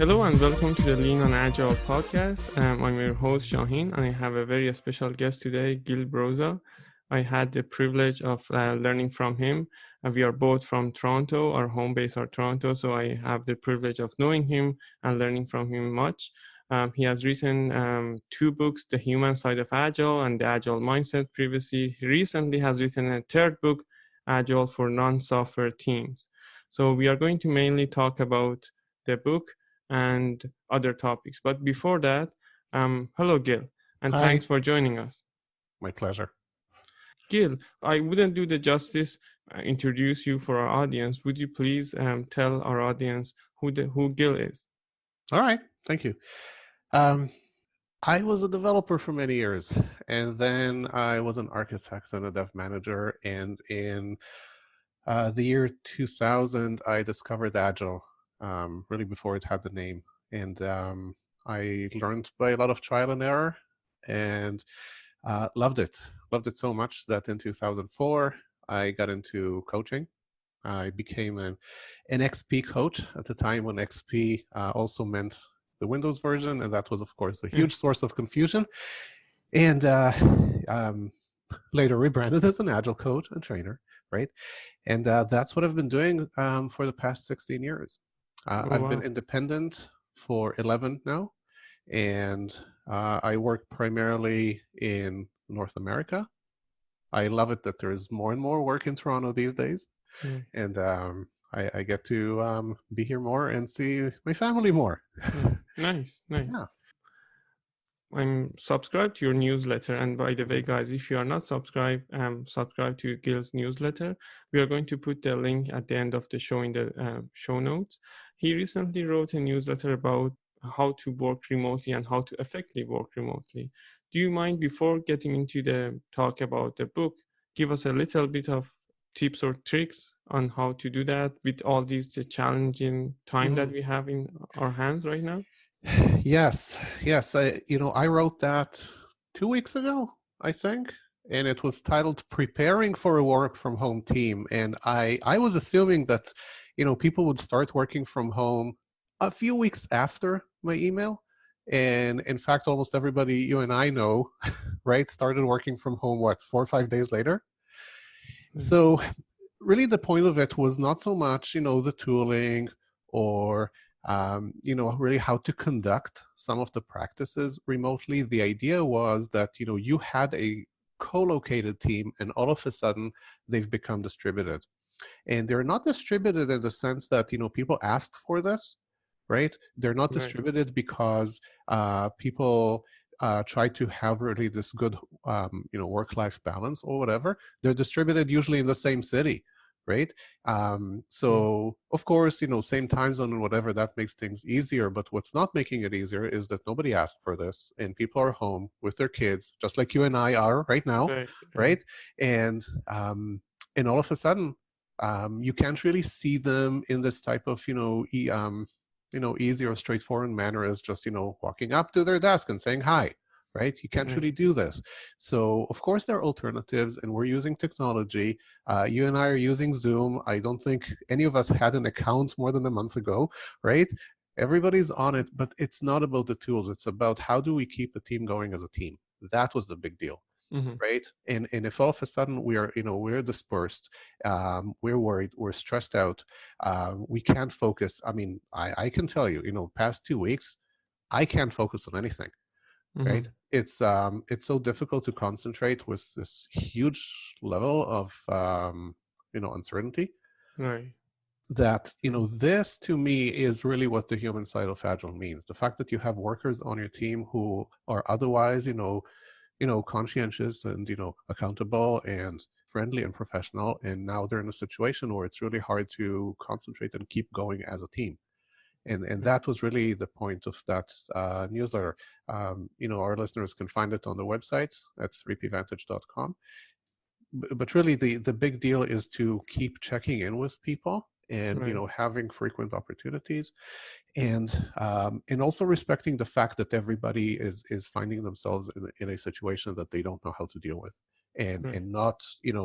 Hello and welcome to the Lean on Agile podcast. I'm your host Shaheen, and I have a very special guest today, Gil Broza. I had the privilege of learning from him. We are both from Toronto. Our home base are Toronto, so I have the privilege of knowing him and learning from him much. He has written two books, The Human Side of Agile and The Agile Mind-Set previously. He recently has written a third book, Agile for Non-Software Teams. So we are going to mainly talk about the book and other topics. But before that, hello, Gil, and Hi. thanks for joining us. My pleasure. Gil, I wouldn't do the justice introduce you for our audience. Would you please tell our audience who Gil is? All right. Thank you. I was a developer for many years, and then I was an architect and a dev manager. And in the year 2000, I discovered Agile, really before it had the name. And I learned by a lot of trial and error, and loved it. Loved it so much that in 2004, I got into coaching. I became an XP coach at the time when XP also meant the Windows version, and that was, of course, a huge source of confusion. And later rebranded as an Agile coach and trainer, right? And that's what I've been doing for the past 16 years. I've been independent for 11 now, and I work primarily in North America. I love it that there is more and more work in Toronto these days. And I get to be here more and see my family more. Nice. Yeah. I'm subscribed to your newsletter, and by the way, guys, if you are not subscribed, subscribe to Gil's newsletter. We are going to put the link at the end of the show in the show notes. He recently wrote a newsletter about how to work remotely and how to effectively work remotely. Do you mind, before getting into the talk about the book, give us a little bit of tips or tricks on how to do that with all these challenging time that we have in our hands right now? Yes. I wrote that 2 weeks ago, I think, and it was titled "Preparing for a Work from Home Team." And I was assuming that, people would start working from home a few weeks after my email. And in fact, almost everybody you and I know, right, started working from home, 4 or 5 days later. So really the point of it was not so much, the tooling or, really how to conduct some of the practices remotely. The idea was that, you had a co-located team and all of a sudden they've become distributed. And they're not distributed in the sense that, people asked for this, right? They're not distributed because people try to have really this good, work-life balance or whatever. They're distributed usually in the same city, right? So of course, same time zone and whatever, that makes things easier. But what's not making it easier is that nobody asked for this, and people are home with their kids, just like you and I are right now, right? And all of a sudden, you can't really see them in this type of, easy or straightforward manner as just, walking up to their desk and saying hi, right? You can't really do this. So of course there are alternatives, and we're using technology. You and I are using Zoom. I don't think any of us had an account more than a month ago, right? Everybody's on it, but it's not about the tools. It's about how do we keep the team going as a team. That was the big deal. Right. And if all of a sudden we're dispersed, we're worried, we're stressed out, we can't focus. I mean, I can tell you, past 2 weeks, I can't focus on anything. Right. It's so difficult to concentrate with this huge level of uncertainty. Right. That, this to me is really what the human side of Agile means. The fact that you have workers on your team who are otherwise, conscientious and, accountable and friendly and professional. And now they're in a situation where it's really hard to concentrate and keep going as a team. And that was really the point of that newsletter. Our listeners can find it on the website at 3pvantage.com. But really the big deal is to keep checking in with people and, having frequent opportunities, and also respecting the fact that everybody is finding themselves in a situation that they don't know how to deal with, and not,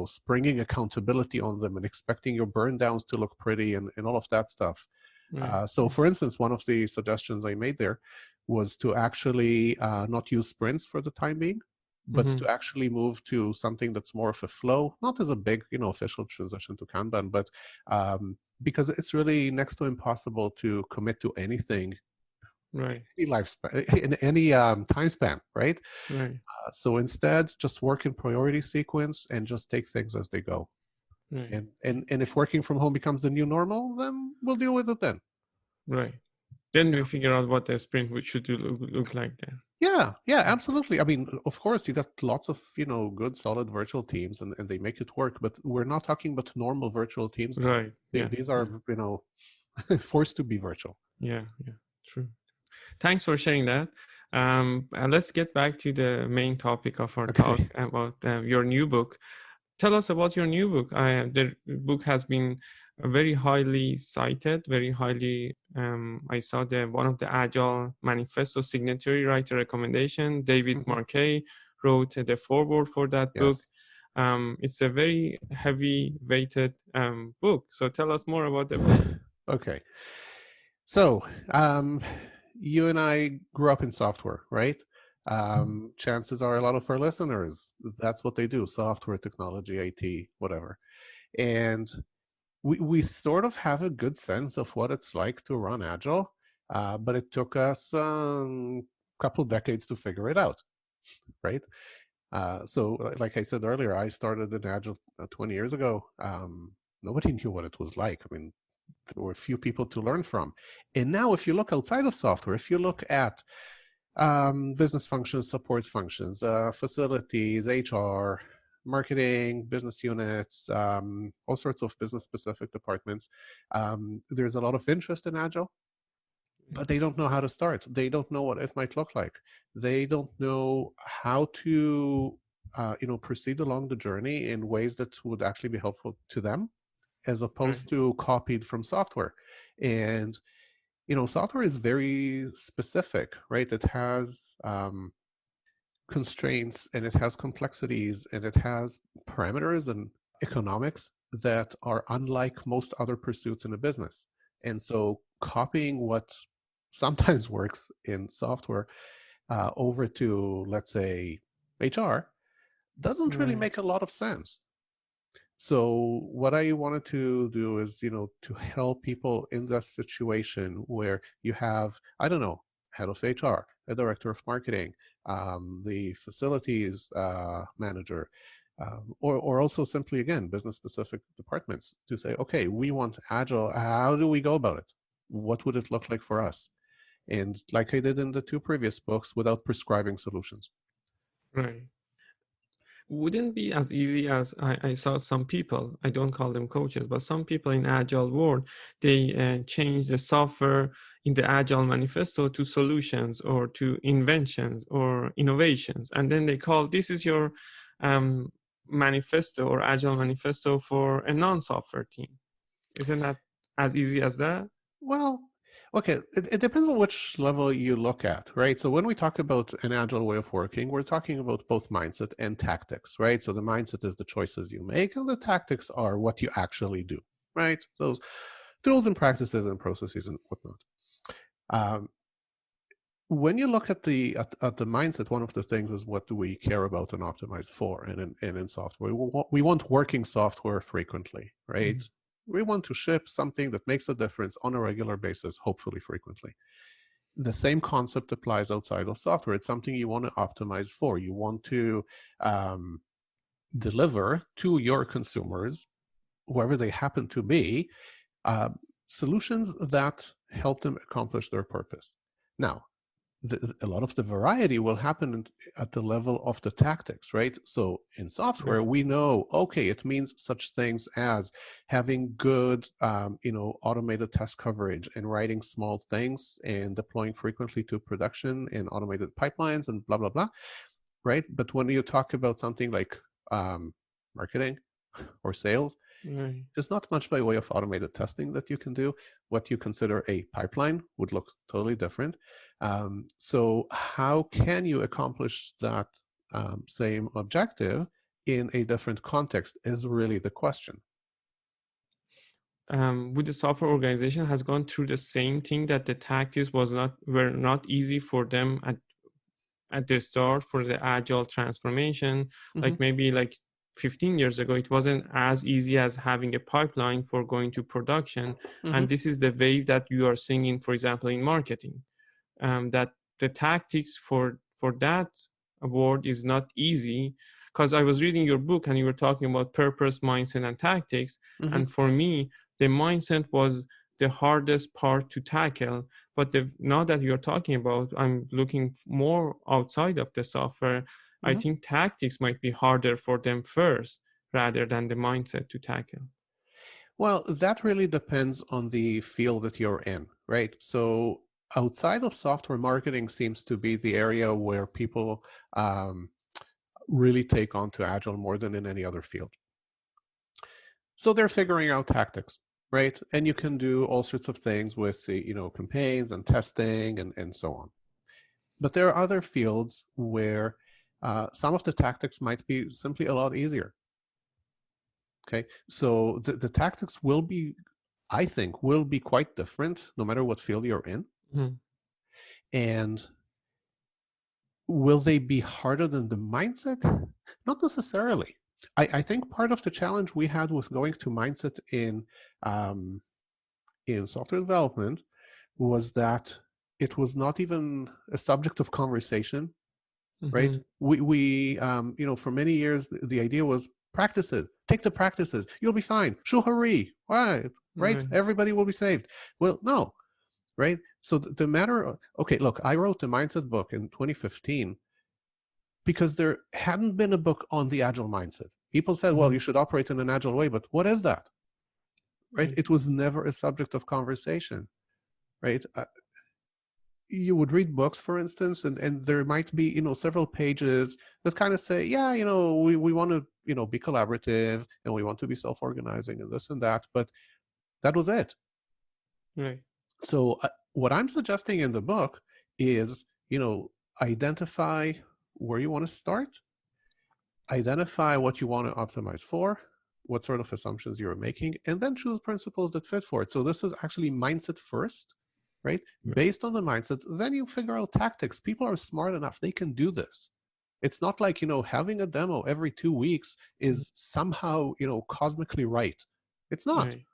springing accountability on them and expecting your burn downs to look pretty and all of that stuff. Right. So for instance, one of the suggestions I made there was to actually not use sprints for the time being, but Mm-hmm. to actually move to something that's more of a flow, not as a big, official transition to Kanban, but because it's really next to impossible to commit to anything, Right. any lifespan, in any time span, right? Right. So instead, just work in priority sequence and just take things as they go. Right. And if working from home becomes the new normal, then we'll deal with it then. Right. Then we figure out what the sprint should look like then. Yeah, absolutely. I mean, of course, you got lots of, good, solid virtual teams and they make it work, but we're not talking about normal virtual teams now. Right. Yeah. These are, forced to be virtual. Yeah. Yeah. True. Thanks for sharing that. And let's get back to the main topic of our talk Okay. about your new book. Tell us about your new book. The book has been very highly cited, very highly. I saw one of the Agile Manifesto signatory writer recommendation. David Marquet wrote the foreword for that book. It's a very heavy weighted book. So tell us more about the book. Okay. So, you and I grew up in software, right? Chances are a lot of our listeners, that's what they do, software, technology, IT, whatever. And we sort of have a good sense of what it's like to run Agile, but it took us a couple decades to figure it out, right? So, like I said earlier, I started in Agile 20 years ago. Nobody knew what it was like. I mean, there were a few people to learn from. And now, if you look outside of software, if you look at business functions, support functions, facilities, HR, marketing, business units, all sorts of business-specific departments, there's a lot of interest in Agile, but they don't know how to start. They don't know what it might look like. They don't know how to, proceed along the journey in ways that would actually be helpful to them, as opposed to copied from software. And software is very specific, right? It has constraints and it has complexities and it has parameters and economics that are unlike most other pursuits in a business. And so copying what sometimes works in software over to, let's say, HR doesn't really make a lot of sense. So what I wanted to do is, to help people in that situation where you have, I don't know, head of HR, a director of marketing, the facilities manager, or also simply, again, business-specific departments to say, okay, we want Agile. How do we go about it? What would it look like for us? And like I did in the two previous books, without prescribing solutions. Right. Wouldn't be as easy as I saw some people, I don't call them coaches, but some people in Agile world, they change the software in the Agile manifesto to solutions or to inventions or innovations. And then they call, this is your manifesto or Agile manifesto for a non-software team. Isn't that as easy as that? Well, okay, it depends on which level you look at, right? So when we talk about an Agile way of working, we're talking about both mindset and tactics, right? So the mindset is the choices you make, and the tactics are what you actually do, right? Those tools and practices and processes and whatnot. When you look at the mindset, one of the things is, what do we care about and optimize for? And in software, we want working software frequently, right? Mm-hmm. We want to ship something that makes a difference on a regular basis, hopefully frequently. The same concept applies outside of software. It's something you want to optimize for. You want to deliver to your consumers, whoever they happen to be, solutions that help them accomplish their purpose. Now, a lot of the variety will happen at the level of the tactics, right? So in software, we know, okay, it means such things as having good, automated test coverage and writing small things and deploying frequently to production and automated pipelines and blah, blah, blah, right? But when you talk about something like marketing or sales, there's not much by way of automated testing that you can do. What you consider a pipeline would look totally different. So how can you accomplish that same objective in a different context is really the question. would the software organization has gone through the same thing, that the tactics were not easy for them at the start for the agile transformation? Mm-hmm. Like maybe like 15 years ago, it wasn't as easy as having a pipeline for going to production. Mm-hmm. And this is the wave that you are seeing in, for example, in marketing, that the tactics for that award is not easy. Because I was reading your book and you were talking about purpose, mindset, and tactics. Mm-hmm. And for me, the mindset was the hardest part to tackle. But now that you're talking about, I'm looking more outside of the software. I Mm-hmm. think tactics might be harder for them first rather than the mindset to tackle. Well, that really depends on the field that you're in, right? So outside of software, marketing seems to be the area where people really take on to Agile more than in any other field. So they're figuring out tactics, right? And you can do all sorts of things with the, campaigns and testing and so on. But there are other fields where some of the tactics might be simply a lot easier. Okay, so the tactics will be, I think, will be quite different no matter what field you're in. Mm-hmm. And will they be harder than the mindset? Not necessarily. I think part of the challenge we had with going to mindset in software development was that it was not even a subject of conversation, right? We for many years, the idea was practice it, take the practices, you'll be fine, shuhari, right? Everybody will be saved. Well, no, right? So the matter, okay, look, I wrote the mindset book in 2015 because there hadn't been a book on the agile mindset. People said, well, you should operate in an agile way, but what is that? Right? It was never a subject of conversation, right? You would read books, for instance, and there might be, several pages that kind of say, yeah, we want to, be collaborative and we want to be self-organizing and this and that, but that was it. Right. So what I'm suggesting in the book is, identify where you want to start, identify what you want to optimize for, what sort of assumptions you're making, and then choose principles that fit for it. So this is actually mindset first, right? Based on the mindset, then you figure out tactics. People are smart enough. They can do this. It's not like, having a demo every 2 weeks is somehow, cosmically right. It's not. Right.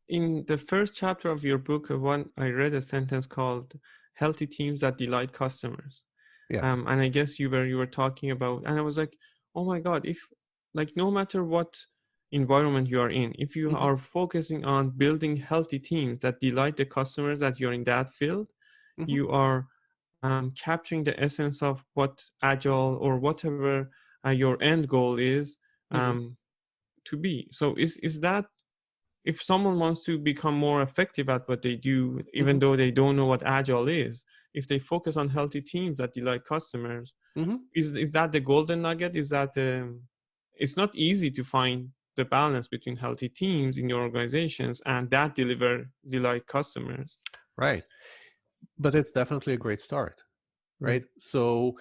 In the first chapter of your book, I read a sentence called "healthy teams that delight customers." Yes. And I guess you were talking about, and I was like, oh my God, if like no matter what environment you are in, if you are focusing on building healthy teams that delight the customers that you're in that field, you are capturing the essence of what Agile or whatever your end goal is to be. So is that, if someone wants to become more effective at what they do, even though they don't know what Agile is, if they focus on healthy teams that delight customers, is that the golden nugget? Is that it's not easy to find the balance between healthy teams in your organizations and that delight customers. Right. But it's definitely a great start, right? So,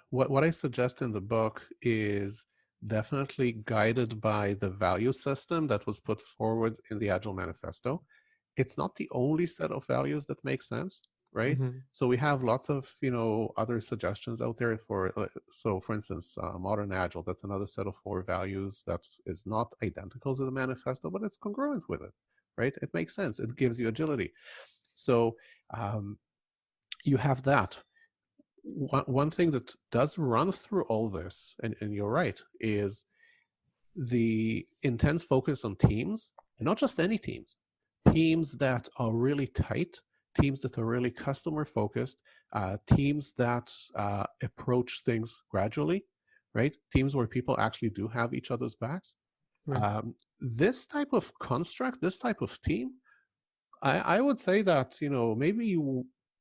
what I suggest in the book is definitely guided by the value system that was put forward in the Agile Manifesto. It's not the only set of values that make sense, right? So we have lots of, other suggestions out there for instance, Modern Agile, that's another set of 4 values that is not identical to the manifesto, but it's congruent with it, right? It makes sense. It gives you agility. So you have that. One thing that does run through all this, and you're right, is the intense focus on teams, and not just any teams that are really tight, teams that are really customer focused, teams that approach things gradually, right? Teams where people actually do have each other's backs. This type of construct, this type of team, I would say that, maybe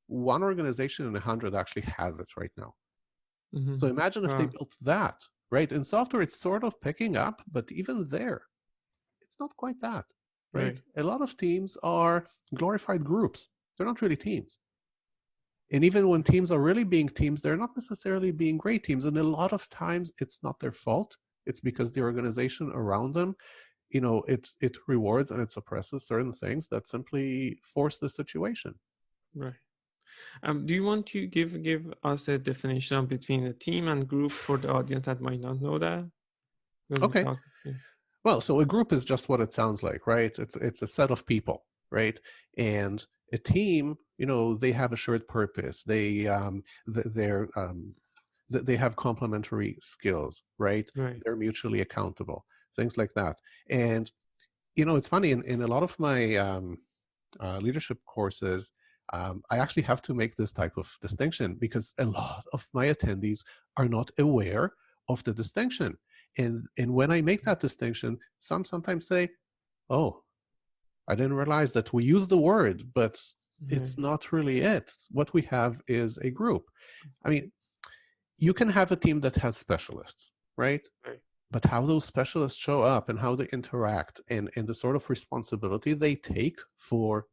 one organization in 100 actually has it right now. So imagine if they built that, right? In software, it's sort of picking up, but even there, it's not quite that, right? A lot of teams are glorified groups. They're not really teams. And even when teams are really being teams, they're not necessarily being great teams. And a lot of times, it's not their fault. It's because the organization around them it rewards and it suppresses certain things that simply force the situation. Right. Do you want to give us a definition between a team and group for the audience that might not know that? When we Okay. talk, yeah. Well, so a group is just what it sounds like, right? It's a set of people, right? And a team, they have a shared purpose. They they have complementary skills, right? Right. They're mutually accountable, things like that. And it's funny, in a lot of my leadership courses, I actually have to make this type of distinction because a lot of my attendees are not aware of the distinction. And when I make that distinction, sometimes say, "Oh, I didn't realize that we use the word, but it's not really it. What we have is a group." I mean, you can have a team that has specialists, right? Right. But how those specialists show up and how they interact and the sort of responsibility they take for,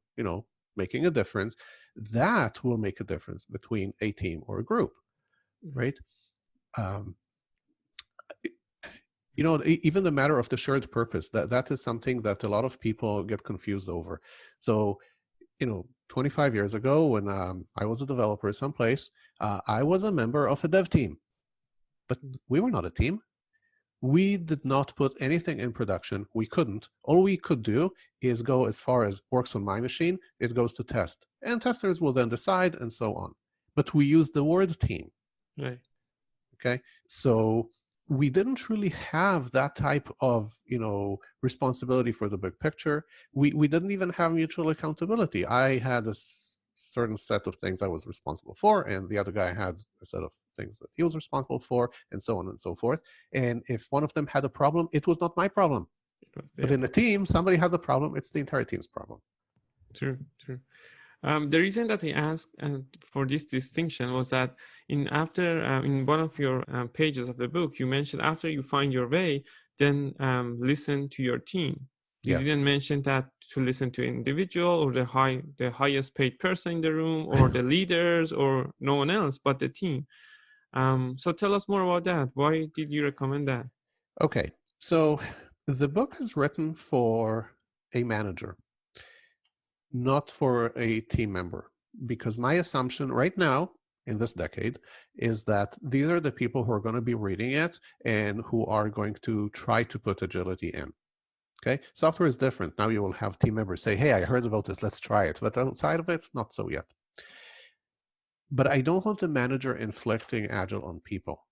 making a difference, that will make a difference between a team or a group, right? Even the matter of the shared purpose, that is something that a lot of people get confused over. So, 25 years ago when I was a developer someplace, I was a member of a dev team, but we were not a team. We did not put anything in production. We couldn't. All we could do is go as far as works on my machine, it goes to test. And testers will then decide and so on. But we use the word team. Right. Okay. So we didn't really have that type of, responsibility for the big picture. We didn't even have mutual accountability. I had a certain set of things I was responsible for, and the other guy had a set of things that he was responsible for, and so on and so forth. And if one of them had a problem, it was not my problem. But in a team, somebody has a problem, it's the entire team's problem. True. The reason that I asked for this distinction was that in one of your pages of the book, you mentioned after you find your way, then listen to your team. You didn't mention that to listen to an individual or the highest paid person in the room or the leaders or no one else but the team. So tell us more about that. Why did you recommend that? Okay, so the book is written for a manager, not for a team member, because my assumption right now in this decade is that these are the people who are going to be reading it and who are going to try to put agility in. Okay, software is different. Now you will have team members say, "Hey, I heard about this, let's try it." But outside of it, not so yet. But I don't want the manager inflicting agile on people.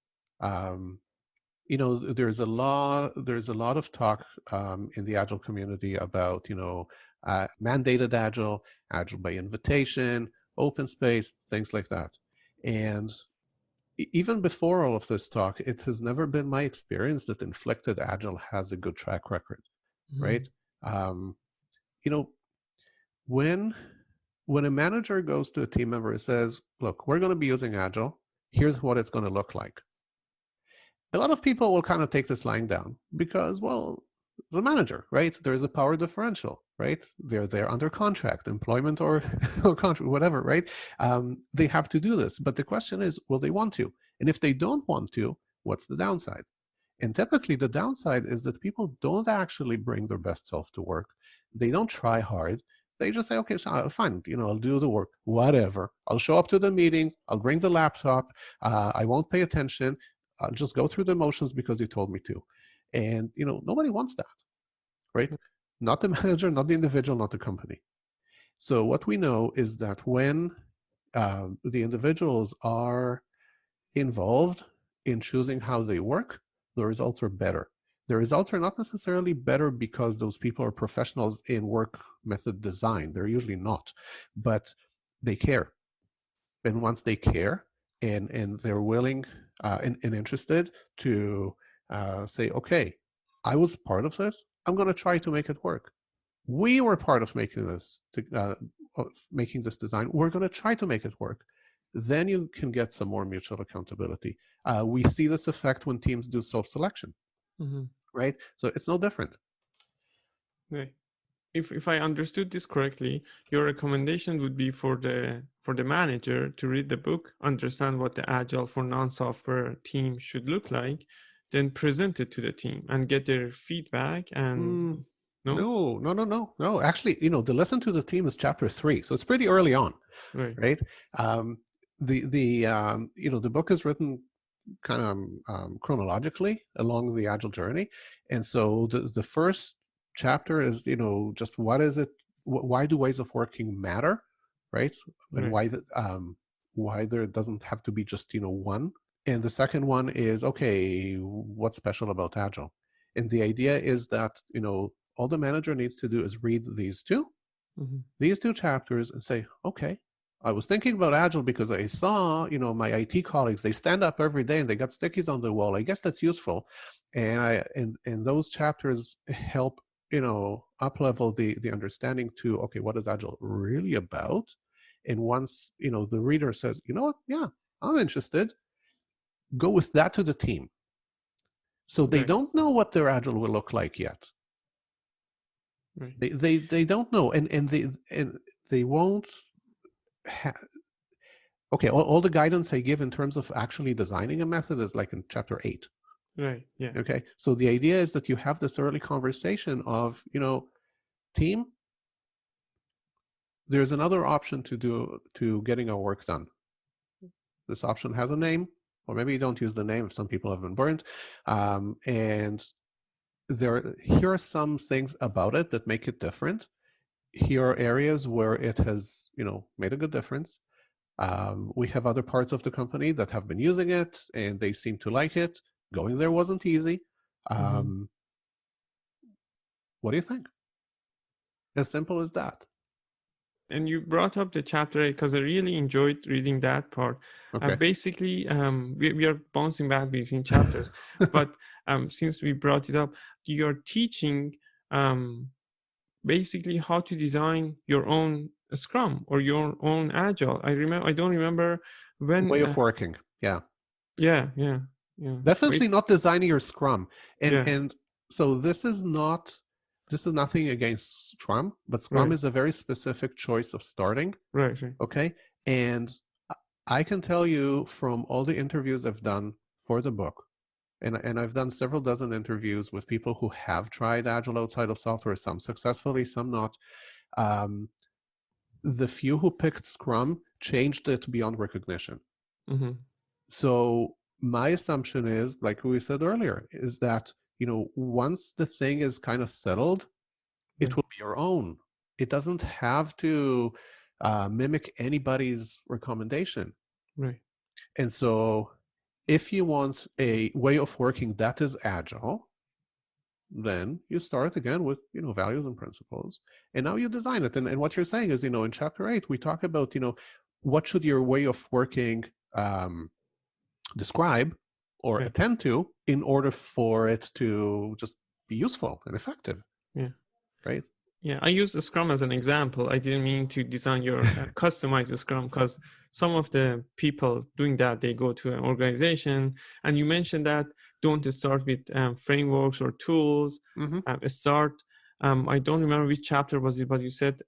There's a lot of talk in the agile community about mandated agile by invitation, open space, things like that. And even before all of this talk, it has never been my experience that inflected agile has a good track record. Right? When a manager goes to a team member and says, "Look, we're going to be using agile. Here's what it's going to look like." A lot of people will kind of take this lying down because, well, the manager, right? There's a power differential, right? They're under contract, employment or contract, whatever, right? They have to do this. But the question is, will they want to? And if they don't want to, what's the downside? And typically the downside is that people don't actually bring their best self to work. They don't try hard. They just say, "Okay, so fine, I'll do the work, whatever. I'll show up to the meetings. I'll bring the laptop. I won't pay attention. I'll just go through the motions because you told me to." And, nobody wants that, right? Not the manager, not the individual, not the company. So what we know is that when the individuals are involved in choosing how they work, the results are better. The results are not necessarily better because those people are professionals in work method design. They're usually not, but they care. And once they care and they're willing and interested to say, "Okay, I was part of this. I'm going to try to make it work. We were part of making this design. We're going to try to make it work." Then you can get some more mutual accountability. We see this effect when teams do self-selection, right? So it's no different. Right. If I understood this correctly, your recommendation would be for the manager to read the book, understand what the agile for non-software team should look like, then present it to the team and get their feedback? And no? No. Actually, the lesson to the team is chapter 3, so it's pretty early on, Right. right? The book is written kind of chronologically along the Agile journey, and so the first chapter is just what is it, why do ways of working matter, right? And Right. why there doesn't have to be just one. And the second one is, okay, what's special about Agile? And the idea is that all the manager needs to do is read these two chapters and say, okay, I was thinking about Agile because I saw, my IT colleagues, they stand up every day and they got stickies on the wall. I guess that's useful. And those chapters help, up level the understanding to, okay, what is Agile really about? And once, the reader says, you know what, yeah, I'm interested, go with that to the team. So they Right. don't know what their Agile will look like yet. Right. They don't know, and they won't okay, all the guidance I give in terms of actually designing a method is like in chapter 8. Right. Yeah. Okay, so the idea is that you have this early conversation of, team, there's another option to getting our work done. This option has a name, or maybe you don't use the name if some people have been burned. And here are some things about it that make it different. Here are areas where it has, made a good difference. We have other parts of the company that have been using it and they seem to like it. Going there wasn't easy. What do you think? As simple as that. And you brought up the chapter 8 because I really enjoyed reading that part. Okay. Basically, we are bouncing back between chapters, but since we brought it up, you're teaching basically how to design your own Scrum or your own Agile. I don't remember when. Way of working. Yeah. Yeah. Definitely not designing your Scrum. Yeah. And so this is nothing against Scrum, but Scrum Right. is a very specific choice of starting. Right. Okay. And I can tell you from all the interviews I've done for the book, and I've done several dozen interviews with people who have tried Agile outside of software, some successfully, some not. The few who picked Scrum changed it beyond recognition. So my assumption is, like we said earlier, is that, once the thing is kind of settled, it will be your own. It doesn't have to mimic anybody's recommendation. Right. And so if you want a way of working that is Agile, then you start again with, values and principles, and now you design it. And what you're saying is, in chapter 8, we talk about, what should your way of working describe or attend to in order for it to just be useful and effective. Yeah. Right. Yeah, I use the Scrum as an example. I didn't mean to design your customize Scrum, because some of the people doing that, they go to an organization, and you mentioned that don't start with frameworks or tools. Start. I don't remember which chapter was it, but you said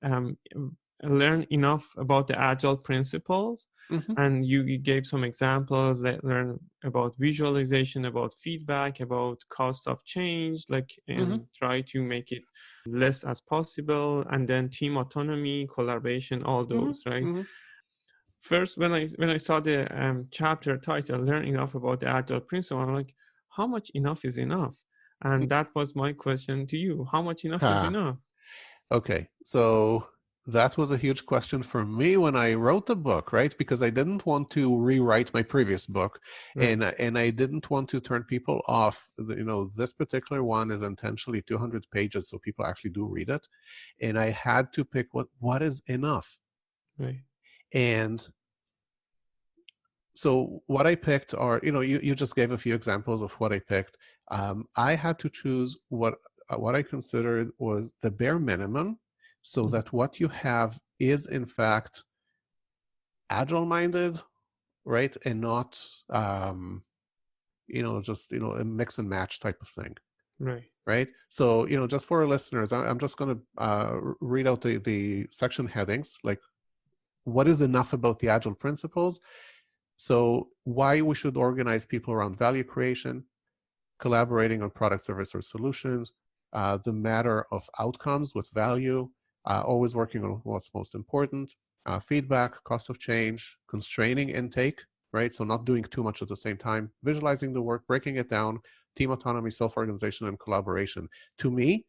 learn enough about the Agile principles, and you gave some examples. Learn about visualization, about feedback, about cost of change, and try to make it less as possible, and then team autonomy, collaboration, all those, right? First, when I saw the chapter title, learn enough about the Agile principle, I'm like, how much enough is enough? And that was my question to you. How much enough is enough? Okay, so that was a huge question for me when I wrote the book, right? Because I didn't want to rewrite my previous book, and I didn't want to turn people off. This particular one is intentionally 200 pages, so people actually do read it, and I had to pick what is enough. Right. And so what I picked are, you just gave a few examples of what I picked. I had to choose what I considered was the bare minimum, so that what you have is in fact Agile minded, right? And not, just, a mix and match type of thing. Right. So, just for our listeners, I'm just going to read out the section headings, like what is enough about the Agile principles. So why we should organize people around value creation, collaborating on product, service, or solutions, the matter of outcomes with value, always working on what's most important, feedback, cost of change, constraining intake, right? So not doing too much at the same time, visualizing the work, breaking it down, team autonomy, self-organization, and collaboration. To me,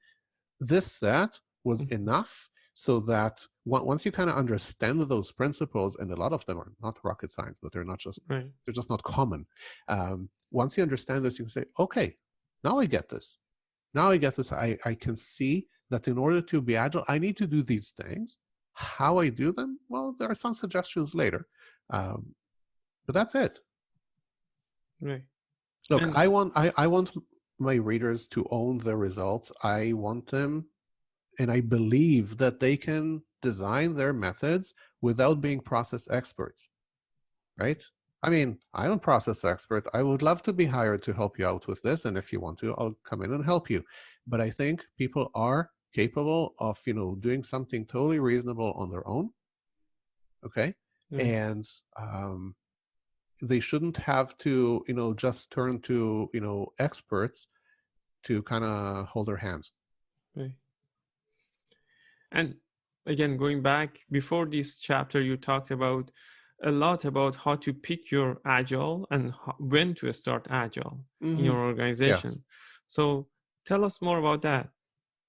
this set was enough so that once you kind of understand those principles, and a lot of them are not rocket science, but they're just not common. Once you understand this, you can say, okay, now I get this. Now I get this. I can see that in order to be agile, I need to do these things. How I do them? Well, there are some suggestions later, but that's it. Right. Look, I want my readers to own the results. I want them, and I believe that they can design their methods without being process experts, right? I mean, I'm a process expert. I would love to be hired to help you out with this, and if you want to, I'll come in and help you. But I think people are capable of, doing something totally reasonable on their own, okay? And they shouldn't have to, just turn to, experts to kind of hold their hands. Right. And again, going back, before this chapter, you talked about a lot about how to pick your agile and when to start agile in your organization. Yes. So tell us more about that.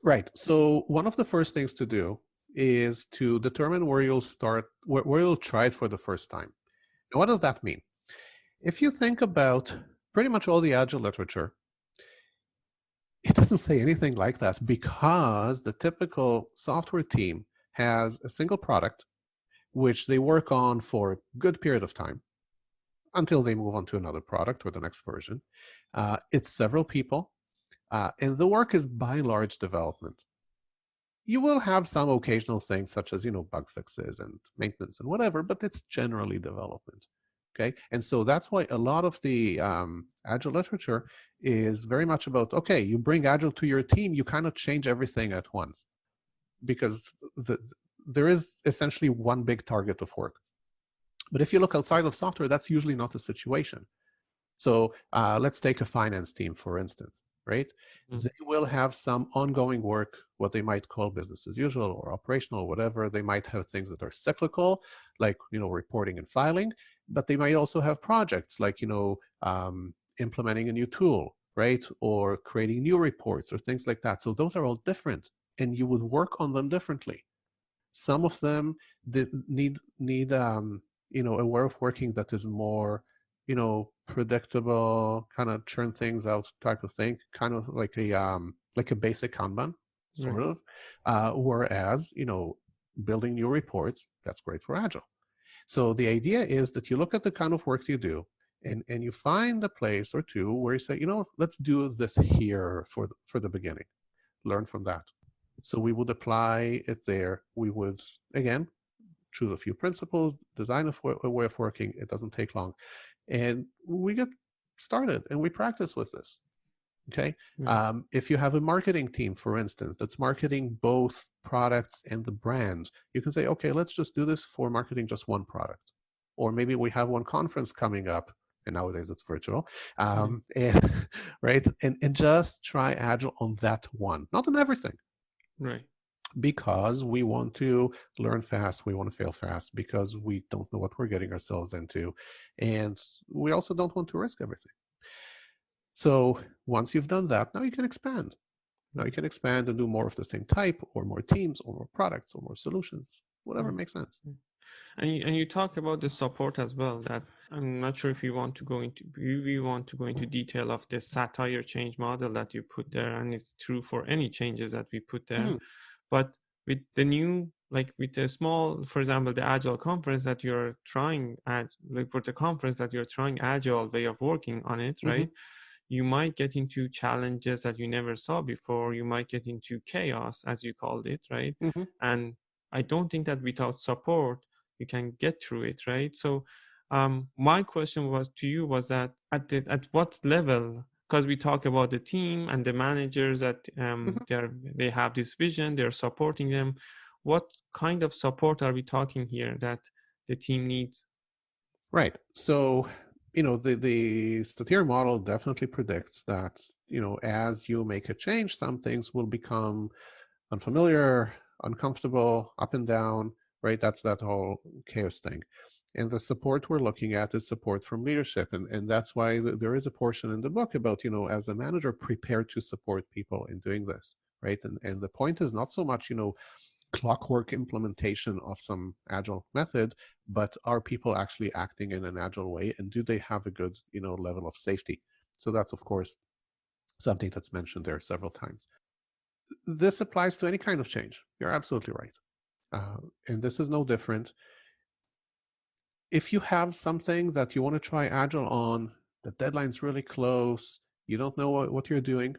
Right. So one of the first things to do is to determine where you'll start, where you'll try it for the first time. Now, what does that mean? If you think about pretty much all the agile literature, it doesn't say anything like that, because the typical software team has a single product which they work on for a good period of time until they move on to another product or the next version. It's several people, and the work is by and large development. You will have some occasional things such as, bug fixes and maintenance and whatever, but it's generally development. Okay, and so that's why a lot of the Agile literature is very much about, okay, you bring Agile to your team, you kind of change everything at once, because there is essentially one big target of work. But if you look outside of software, that's usually not the situation. So let's take a finance team, for instance, right? Mm-hmm. They will have some ongoing work, what they might call business as usual or operational or whatever. They might have things that are cyclical, like, reporting and filing, but they might also have projects like, implementing a new tool, right? Or creating new reports or things like that. So those are all different, and you would work on them differently. Some of them need a way of working that is more, predictable, kind of churn things out type of thing, kind of like a basic Kanban, sort of. Whereas, building new reports, that's great for Agile. So the idea is that you look at the kind of work you do, and you find a place or two where you say, let's do this here for the beginning. Learn from that. So we would apply it there. We would, again, choose a few principles, design a way of working. It doesn't take long. And we get started and we practice with this. Okay. If you have a marketing team, for instance, that's marketing both products and the brand, you can say, okay, let's just do this for marketing just one product. Or maybe we have one conference coming up, and nowadays it's virtual, and right, and just try Agile on that one, not on everything. Right. Because we want to learn fast, we want to fail fast, because we don't know what we're getting ourselves into, and we also don't want to risk everything. So once you've done that, now you can expand. Now you can expand and do more of the same type, or more teams, or more products, or more solutions, whatever makes sense. And you talk about the support as well. That I'm not sure if you want to go into detail of the satire change model that you put there, and it's true for any changes that we put there. But with the new, like with the small, for example, the Agile conference that you're trying for the conference that you're trying Agile way of working on it, right? You might get into challenges that you never saw before. You might get into chaos, as you called it, right? And I don't think that without support, you can get through it, right? So my question was that at what level, because we talk about the team and the managers that they have this vision, they're supporting them. What kind of support are we talking here that the team needs? Right. So, the satire model definitely predicts that as you make a change, some things will become unfamiliar, uncomfortable, up and down, right? That's that whole chaos thing. And the support we're looking at is support from leadership. And that's why there is a portion in the book about, as a manager, prepare to support people in doing this, right? And the point is not so much, clockwork implementation of some agile method, but are people actually acting in an agile way, and do they have a good level of safety? So that's, of course, something that's mentioned there several times. This applies to any kind of change. You're absolutely right. And this is no different. If you have something that you want to try agile on, the deadline's really close, you don't know what you're doing,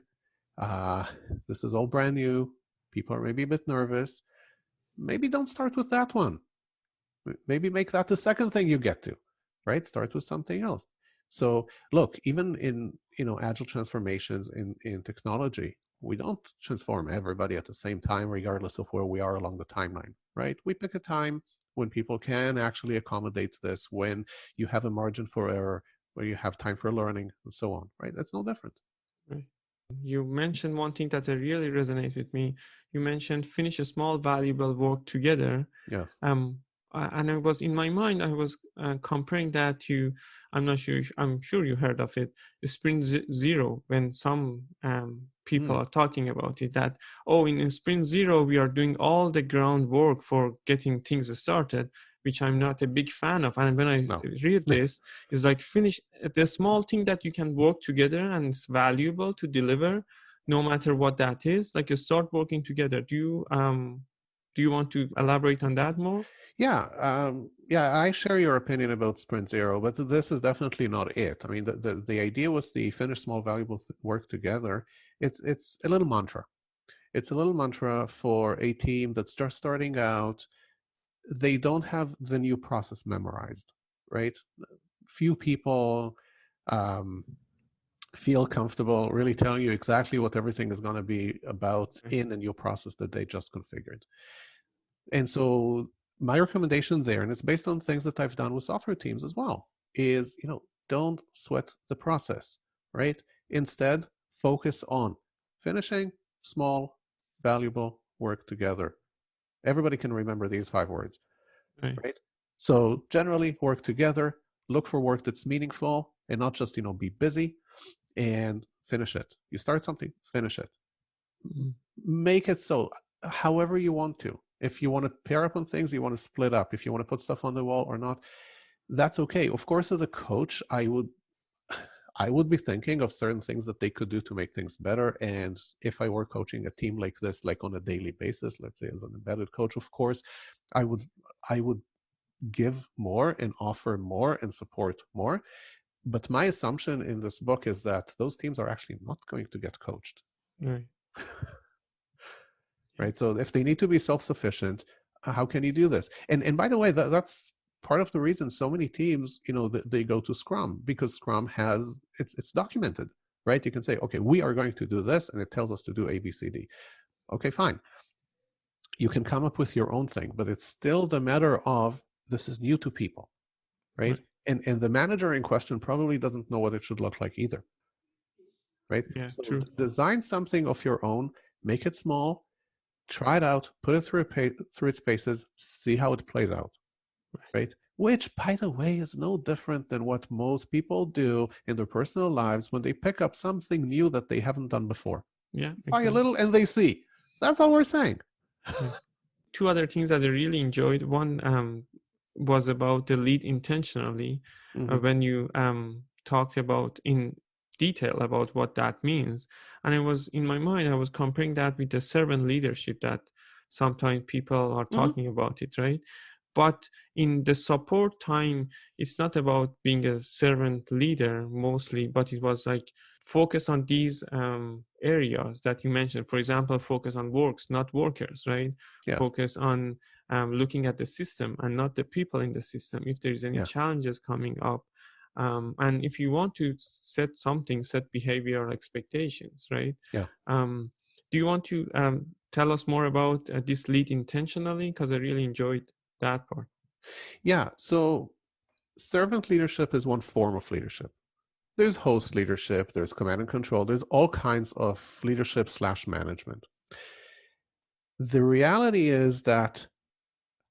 this is all brand new, people are maybe a bit nervous, maybe don't start with that one. Maybe make that the second thing you get to, right? Start with something else. So look, even in agile transformations in technology, we don't transform everybody at the same time, regardless of where we are along the timeline, right? We pick a time when people can actually accommodate this, when you have a margin for error, where you have time for learning, and so on, right? That's no different. Right. You mentioned one thing that really resonates with me. You mentioned finish a small, valuable work together. Yes. And I was in my mind, I was comparing that to, I'm sure you heard of it, Sprint Zero, when some people are talking about it, that, in Sprint Zero, we are doing all the groundwork for getting things started, which I'm not a big fan of. And when I read this, it's like finish the small thing that you can work together and it's valuable to deliver, no matter what that is. Like, you start working together. Do you want to elaborate on that more? Yeah, I share your opinion about Sprint Zero, but this is definitely not it. I mean, the idea with the finish small valuable work together, it's a little mantra. It's a little mantra for a team that's just starting out. They don't have the new process memorized, right? Few people feel comfortable really telling you exactly what everything is going to be about in a new process that they just configured. And so my recommendation there, and it's based on things that I've done with software teams as well, is, don't sweat the process, right? Instead, focus on finishing small, valuable work together. Everybody can remember these 5 words, right? So generally, work together, look for work that's meaningful, and not just, be busy, and finish it. You start something, finish it. Mm-hmm. Make it so however you want to. If you want to pair up on things, you want to split up. If you want to put stuff on the wall or not, that's okay. Of course, as a coach, I would be thinking of certain things that they could do to make things better. And if I were coaching a team like this, like on a daily basis, let's say as an embedded coach, of course, I would give more and offer more and support more. But my assumption in this book is that those teams are actually not going to get coached. Right. Right. So if they need to be self-sufficient, how can you do this? And by the way, that's part of the reason so many teams, they go to Scrum, because Scrum has, it's documented, right? You can say, okay, we are going to do this, and it tells us to do A, B, C, D. Okay, fine. You can come up with your own thing, but it's still the matter of, this is new to people, right? And the manager in question probably doesn't know what it should look like either, right? Yeah, so true. Design something of your own, make it small, try it out, put it through its paces, see how it plays out, right? Which, by the way, is no different than what most people do in their personal lives when they pick up something new that they haven't done before. Yeah, Try a little and they see. That's all we're saying. Yeah. 2 other things that I really enjoyed. One was about the lead intentionally, when you talked about in detail about what that means. And it was in my mind, I was comparing that with the servant leadership that sometimes people are talking about it, right? But in the support time, it's not about being a servant leader mostly, but it was like focus on these areas that you mentioned. For example, focus on works, not workers, right? Yes. Focus on looking at the system and not the people in the system. If there's any challenges coming up, and if you want to set behavioral expectations, right? Yeah. Do you want to tell us more about this lead intentionally? Because I really enjoyed that part. Yeah. So servant leadership is one form of leadership, There's host leadership, there's command and control, there's all kinds of leadership / management. The reality is that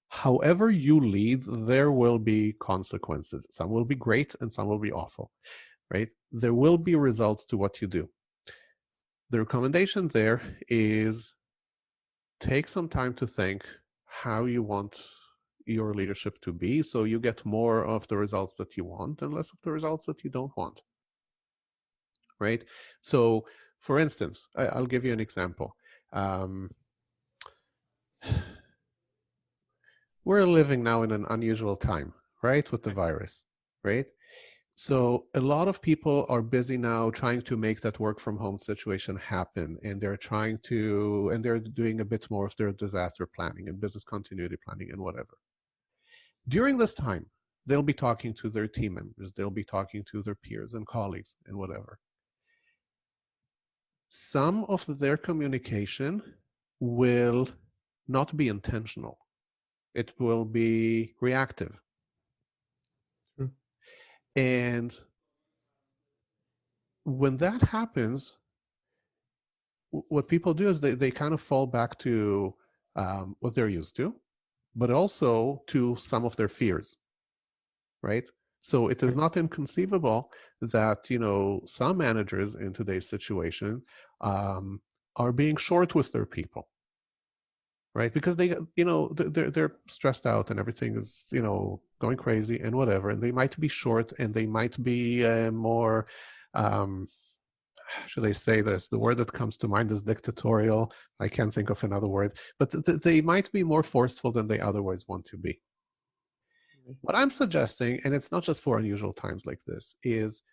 however you lead, there will be consequences. Some will be great and some will be awful, right? There will be results to what you do. The recommendation there is take some time to think how you want your leadership to be so you get more of the results that you want and less of the results that you don't want, right? So, for instance, I'll give you an example. We're living now in an unusual time, right, with the virus, right? So a lot of people are busy now trying to make that work from home situation happen, and they're doing a bit more of their disaster planning and business continuity planning and whatever. During this time, they'll be talking to their team members, they'll be talking to their peers and colleagues and whatever. Some of their communication will not be intentional. It will be reactive. And when that happens, what people do is they kind of fall back to what they're used to, but also to some of their fears, right? So it is not inconceivable that, some managers in today's situation are being short with their people, right? Because they're stressed out and everything is, going crazy and whatever, and they might be short and they might be more, should I say this? The word that comes to mind is dictatorial. I can't think of another word, but they might be more forceful than they otherwise want to be. What I'm suggesting, and it's not just for unusual times like this, is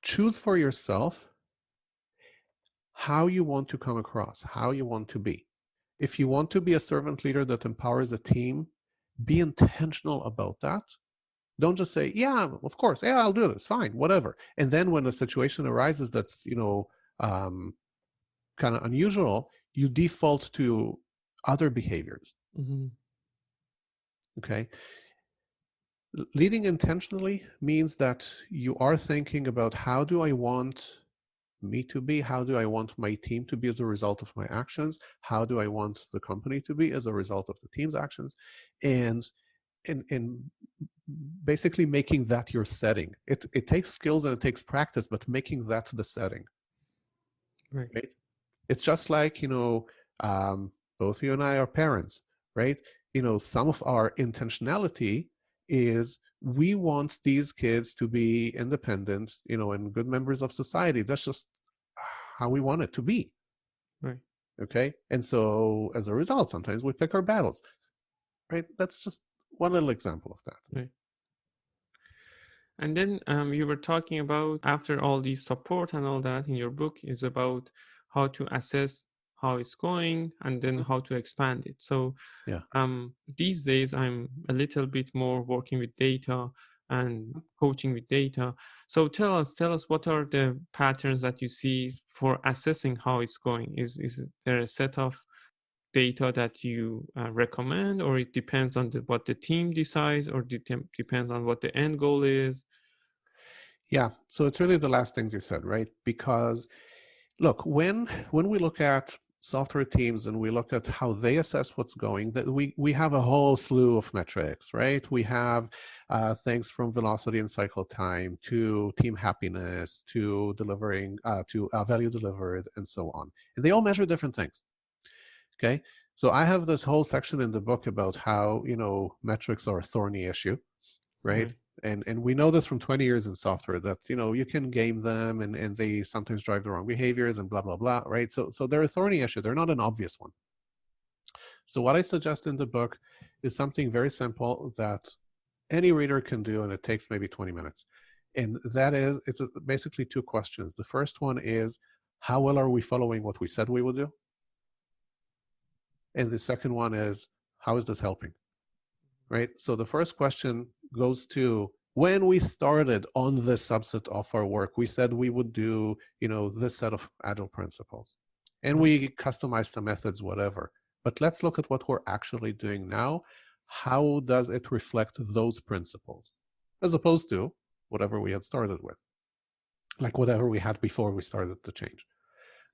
choose for yourself how you want to come across, how you want to be. If you want to be a servant leader that empowers a team, be intentional about that. Don't just say, yeah, of course, yeah, I'll do this, fine, whatever. And then when a situation arises that's, kind of unusual, you default to other behaviors. Mm-hmm. Okay. Leading intentionally means that you are thinking about how do I want me to be? How do I want my team to be as a result of my actions? How do I want the company to be as a result of the team's actions? And basically making that your setting. It takes skills and it takes practice, but making that the setting. Right? It's just like, both you and I are parents, right? Some of our intentionality is we want these kids to be independent, and good members of society. That's just how we want it to be. Right. Okay. And so as a result, sometimes we pick our battles, right? That's just one little example of that. Right. And then you were talking about, after all the support and all that in your book, is about how to assess how it's going and then how to expand it. So yeah. These days I'm a little bit more working with data and coaching with data. So tell us what are the patterns that you see for assessing how it's going? Is there a set of data that you recommend, or it depends on what the team decides, or depends on what the end goal is? Yeah, so it's really the last things you said, right? Because look, when we look at software teams and we look at how they assess what's going, that we have a whole slew of metrics, right? We have things from velocity and cycle time to team happiness to delivering to value delivered and so on, and they all measure different things. Okay, so I have this whole section in the book about how metrics are a thorny issue, right? And we know this from 20 years in software that you can game them and they sometimes drive the wrong behaviors and blah blah blah, right? So they're a thorny issue. They're not an obvious one. So what I suggest in the book is something very simple that any reader can do, and it takes maybe 20 minutes. And that is, it's basically two questions. The first one is, how well are we following what we said we would do? And the second one is, how is this helping? Right? So the first question goes to, when we started on this subset of our work, we said we would do, this set of Agile principles. And we customized some methods, whatever. But let's look at what we're actually doing now. How does it reflect those principles? as opposed to whatever we had started with, like whatever we had before we started the change.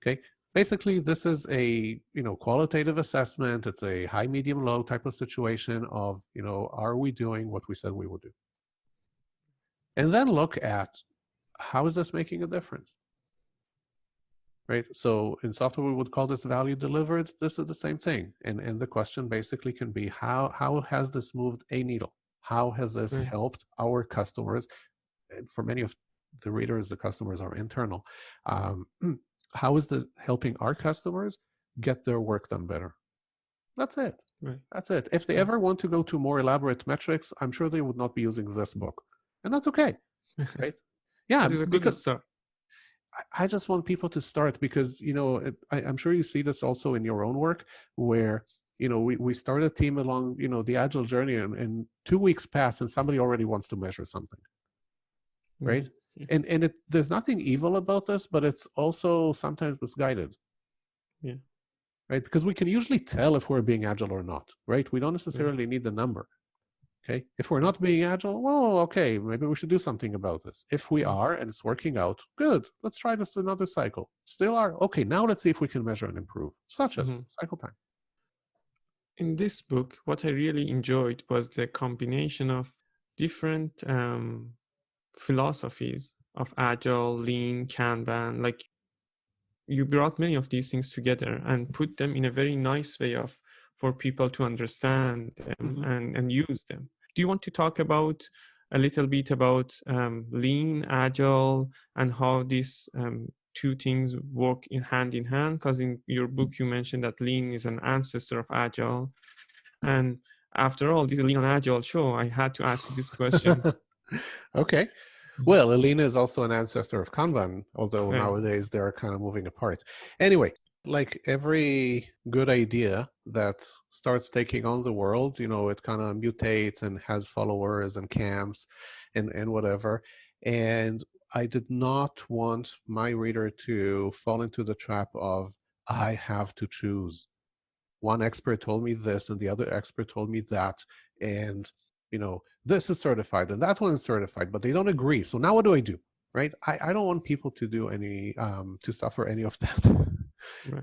Okay. Basically, this is a qualitative assessment. It's a high, medium, low type of situation of are we doing what we said we would do? And then look at how is this making a difference? Right. So in software, we would call this value delivered. This is the same thing. And the question basically can be how has this moved a needle? How has this helped our customers? And for many of the readers, the customers are internal. How is this helping our customers get their work done better? That's it. Right. That's it. If they ever want to go to more elaborate metrics, I'm sure they would not be using this book. And that's okay. Right? Yeah, That is a good because start. I just want people to start because, I'm sure you see this also in your own work where, we start a team along, the Agile journey and 2 weeks pass and somebody already wants to measure something. Right? Mm-hmm. And there's nothing evil about this, but it's also sometimes misguided. Yeah. Right? Because we can usually tell if we're being agile or not, right? We don't necessarily need the number. Okay. If we're not being agile, well, okay, maybe we should do something about this. If we are and it's working out, good. Let's try this another cycle. Still are. Okay, now let's see if we can measure and improve, such as cycle time. In this book, what I really enjoyed was the combination of different philosophies of Agile, Lean, Kanban. Like you brought many of these things together and put them in a very nice way for people to understand them and use them. Do you want to talk about a little bit about Lean, Agile, and how these two things work in hand? Because in your book, you mentioned that Lean is an ancestor of Agile. And after all, this is a Lean and Agile show. I had to ask you this question. Okay. Well, Lean is also an ancestor of Kanban, although nowadays they're kind of moving apart. Anyway, like every good idea that starts taking on the world, it kind of mutates and has followers and camps and whatever. And I did not want my reader to fall into the trap of, I have to choose. One expert told me this and the other expert told me that. And this is certified and that one is certified, but they don't agree. So now what do I do? Right? I don't want people to do any, to suffer any of that.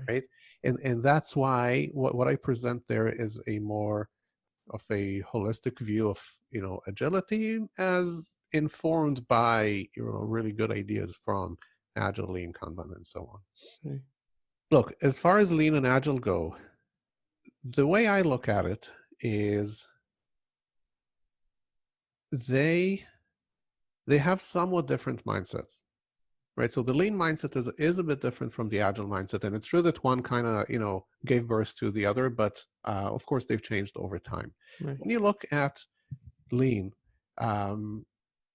Right? And that's why what I present there is a more of a holistic view of, agility as informed by, really good ideas from Agile, Lean, Kanban, and so on. Look, as far as Lean and Agile go, the way I look at it is they have somewhat different mindsets, right? So the Lean mindset is a bit different from the Agile mindset, and it's true that one kind of gave birth to the other, but of course they've changed over time. When you look at Lean,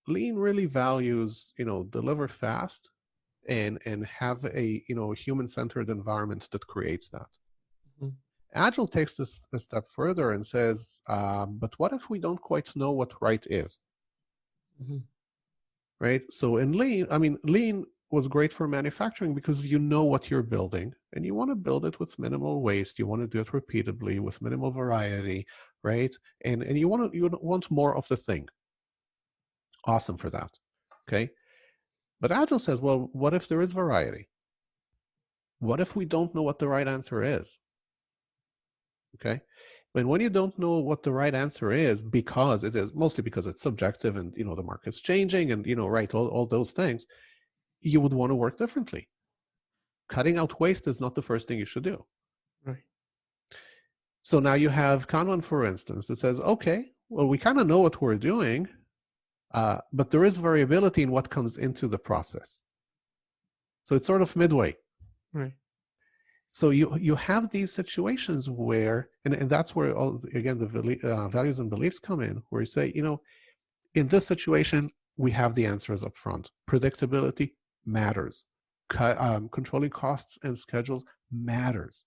Lean really values deliver fast and have a human-centered environment that creates that. Agile takes this a step further and says, but what if we don't quite know what right is? Right? So in Lean, Lean was great for manufacturing because you know what you're building and you want to build it with minimal waste. You want to do it repeatedly with minimal variety, right? And you want more of the thing. Awesome for that, okay? But Agile says, well, what if there is variety? What if we don't know what the right answer is? Okay. And when you don't know what the right answer is, because it is mostly because it's subjective and the market's changing and right, all those things, you would want to work differently. Cutting out waste is not the first thing you should do. Right. So now you have Kanban, for instance, that says, okay, well, we kind of know what we're doing, but there is variability in what comes into the process. So it's sort of midway. Right. So you have these situations where, and that's where, again, the values and beliefs come in, where you say, in this situation, we have the answers up front. Predictability matters. Controlling costs and schedules matters,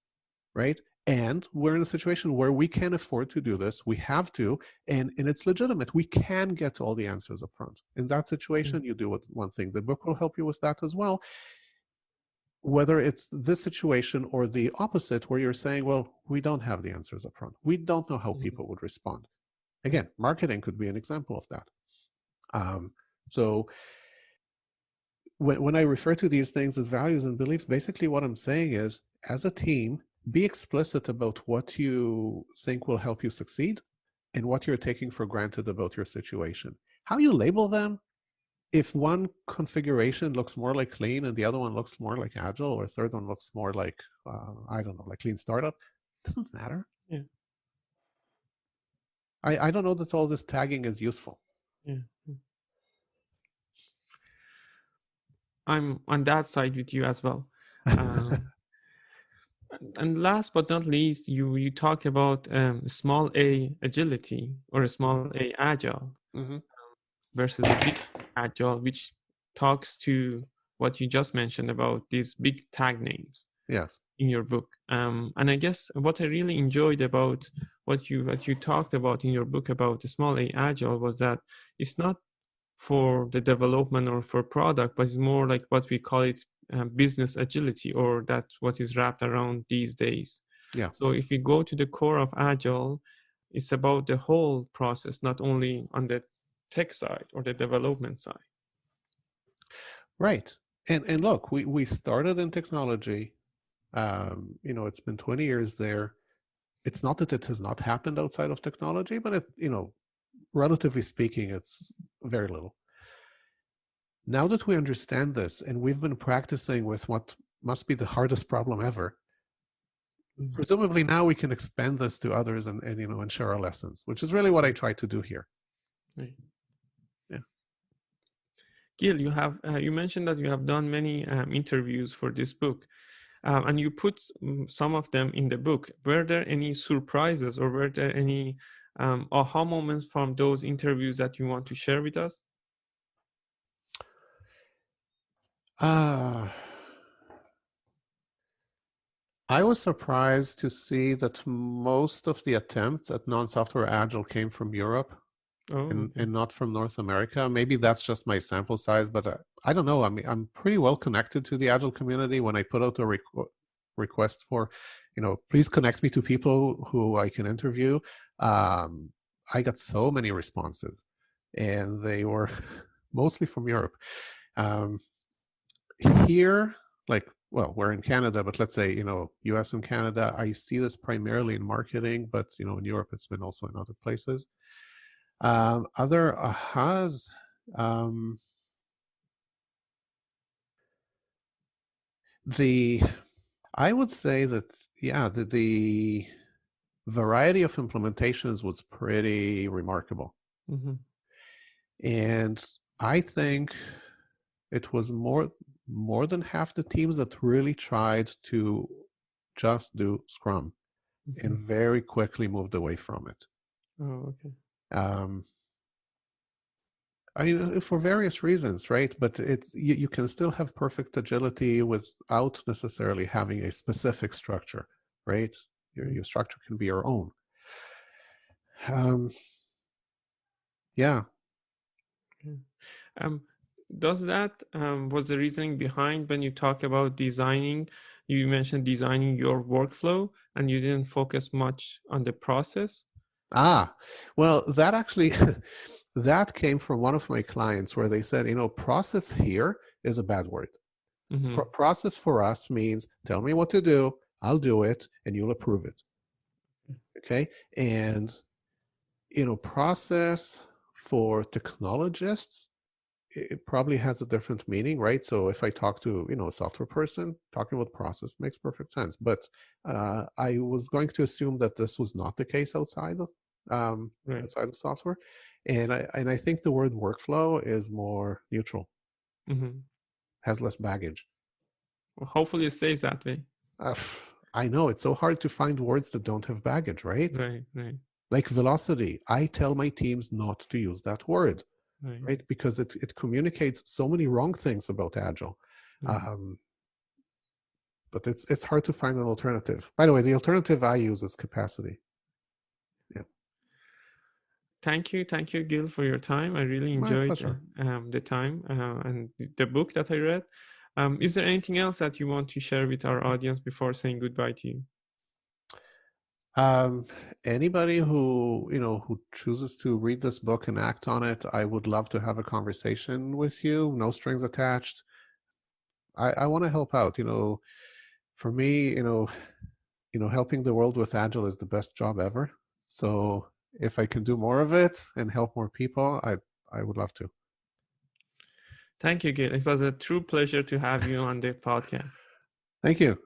right? And we're in a situation where we can afford to do this. We have to, and it's legitimate. We can get all the answers up front. In that situation, you do one thing. The book will help you with that as well. Whether it's this situation or the opposite, where you're saying, well, we don't have the answers up front. We don't know how people would respond. Again, marketing could be an example of that. So when I refer to these things as values and beliefs, basically what I'm saying is, as a team, be explicit about what you think will help you succeed and what you're taking for granted about your situation. How you label them, if one configuration looks more like clean and the other one looks more like agile, or a third one looks more like, I don't know, like lean startup, doesn't matter. Yeah. I don't know that all this tagging is useful. Yeah. I'm on that side with you as well. And last but not least, you talk about small a agility or a small a agile Mm-hmm. versus a big agile, which talks to what you just mentioned about these big tag names Yes. in your book. And I guess what I really enjoyed about what you talked about in your book about the small a agile was that it's not for the development or for product, but it's more like what we call it business agility, or that's what is wrapped around these days. Yeah. So if we go to the core of Agile, it's about the whole process, not only on the tech side or the development side. Right. And look, we started in technology. It's been 20 years there. It's not that it has not happened outside of technology, but relatively speaking, it's very little. Now that we understand this and we've been practicing with what must be the hardest problem ever, presumably now we can expand this to others and share our lessons, which is really what I try to do here. Right. Yeah. Gil, you mentioned that you have done many interviews for this book, and you put some of them in the book. Were there any surprises, or were there any aha moments from those interviews that you want to share with us? I was surprised to see that most of the attempts at non-software agile came from Europe. Okay. And not from North America. Maybe that's just my sample size, but I don't know. I mean, I'm pretty well connected to the Agile community. When I put out a request for, please connect me to people who I can interview, I got so many responses, and they were mostly from Europe. Here, well, we're in Canada, but let's say, US and Canada, I see this primarily in marketing, but, in Europe, it's been also in other places. Other ahas, I would say that, yeah, the variety of implementations was pretty remarkable. Mm-hmm. And I think it was more than half the teams that really tried to just do Scrum and very quickly moved away from it. Oh, okay. I mean, for various reasons, right? But you can still have perfect agility without necessarily having a specific structure, right? Your structure can be your own. Yeah. Does that was the reasoning behind when you talk about designing? You mentioned designing your workflow, and you didn't focus much on the process. Well, that actually that came from one of my clients where they said, process here is a bad word. Mm-hmm. Process for us means tell me what to do, I'll do it, and you'll approve it. Okay? And, process for technologists, it probably has a different meaning, right? So if I talk to, a software person, talking about process makes perfect sense. But I was going to assume that this was not the case outside of outside of software, and I think the word workflow is more neutral, has less baggage. Well, hopefully it stays that way. I know it's so hard to find words that don't have baggage, right? Right. Like velocity, I tell my teams not to use that word, right? Because it communicates so many wrong things about Agile. But it's hard to find an alternative. By the way, the alternative I use is capacity. Yeah. Thank you, Gil, for your time. I really enjoyed the time and the book that I read. Is there anything else that you want to share with our audience before saying goodbye to you? Um, Anybody who who chooses to read this book and act on it, I would love to have a conversation with you. No strings attached. I want to help out. For me, helping the world with Agile is the best job ever. So if I can do more of it and help more people, I would love to. Thank you, Gil. It was a true pleasure to have you on the podcast. Thank you.